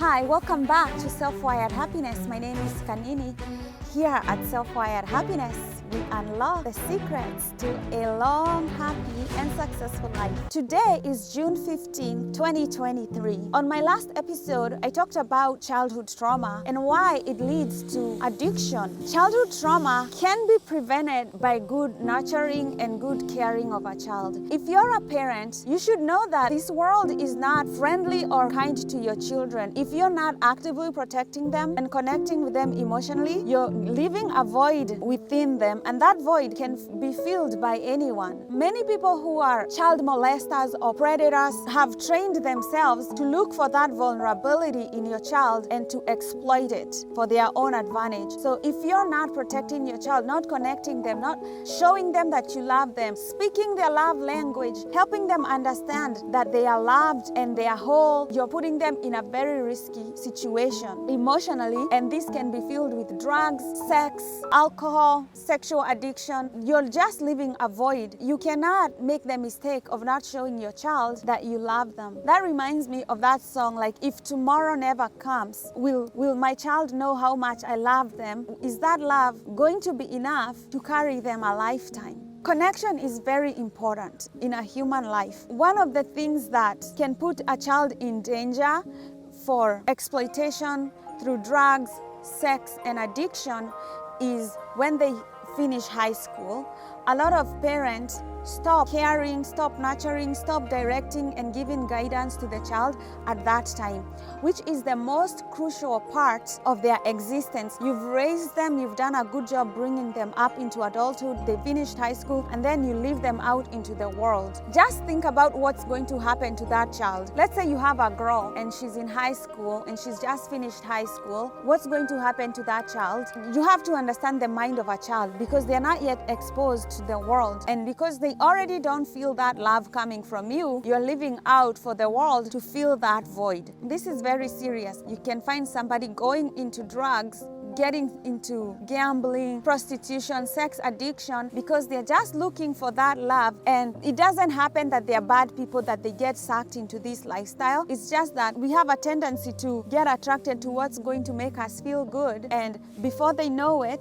Hi, welcome back to Self-Wired Happiness. My name is Kanini. Here at Self-Wired Happiness, we unlock the secrets to a long, happy, and successful life. Today is June 15, 2023. On my last episode, I talked about childhood trauma and why it leads to addiction. Childhood trauma can be prevented by good nurturing and good caring of a child. If you're a parent, you should know that this world is not friendly or kind to your children. If you're not actively protecting them and connecting with them emotionally, you're leaving a void within them, and that void can be filled by anyone. Many people who are child molesters or predators have trained themselves to look for that vulnerability in your child and to exploit it for their own advantage. So if you're not protecting your child, not connecting them, not showing them that you love them, speaking their love language, helping them understand that they are loved and they are whole, you're putting them in a very risky situation emotionally, and this can be filled with drugs, sex, alcohol, sexual addiction. You're just leaving a void. You cannot make the mistake of not showing your child that you love them. That reminds me of that song, like, if tomorrow never comes, will my child know how much I love them? Is that love going to be enough to carry them a lifetime? Connection is very important in a human life. One of the things that can put a child in danger for exploitation through drugs, sex, and addiction is when they finish high school. A lot of parents stop caring, stop nurturing, stop directing and giving guidance to the child at that time, which is the most crucial part of their existence. You've raised them, you've done a good job bringing them up into adulthood, they finished high school, and then you leave them out into the world. Just think about what's going to happen to that child. Let's say you have a girl and she's in high school and she's just finished high school. What's going to happen to that child? You have to understand the mind of a child, because they're not yet exposed to the world, and because they already don't feel that love coming from you, you're living out for the world to fill that void. This is very serious. You can find somebody going into drugs, getting into gambling, prostitution, sex addiction, because they're just looking for that love. And it doesn't happen that they're bad people, that they get sucked into this lifestyle. It's just that we have a tendency to get attracted to what's going to make us feel good, and before they know it,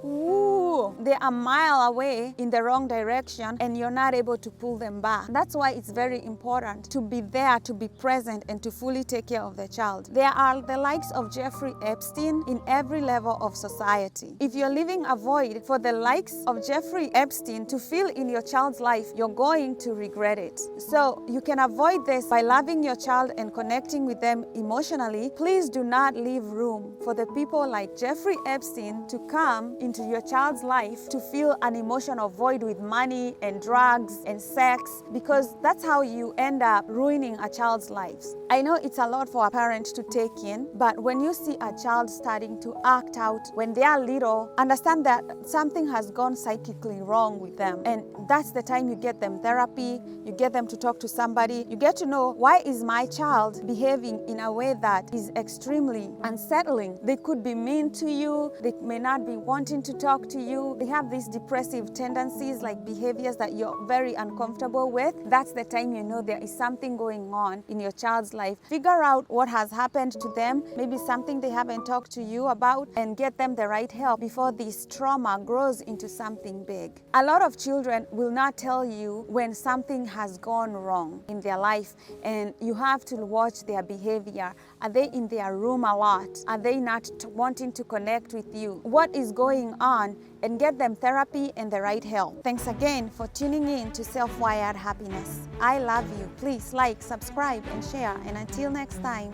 they're a mile away in the wrong direction, and you're not able to pull them back. That's why it's very important to be there, to be present, and to fully take care of the child. There are the likes of Jeffrey Epstein in every level of society. If you're leaving a void for the likes of Jeffrey Epstein to fill in your child's life, you're going to regret it. So you can avoid this by loving your child and connecting with them emotionally. Please do not leave room for the people like Jeffrey Epstein to come into your child's life to fill an emotional void with money and drugs and sex, because that's how you end up ruining a child's lives. I know it's a lot for a parent to take in, but when you see a child starting to act out when they are little, understand that something has gone psychically wrong with them. And that's the time you get them therapy, you get them to talk to somebody, you get to know, why is my child behaving in a way that is extremely unsettling? They could be mean to you, they may not be wanting to talk to you, they have these depressive tendencies, like behaviors that you're very uncomfortable with. That's the time you know there is something going on in your child's life. Figure out what has happened to them, maybe something they haven't talked to you about, and get them the right help before this trauma grows into something big. A lot of children will not tell you when something has gone wrong in their life, and you have to watch their behavior. Are they in their room a lot? Are they not wanting to connect with you? What is going on? And get them therapy and the right help. Thanks again for tuning in to Self-Wired Happiness. I love you. Please like, subscribe, and share. And until next time,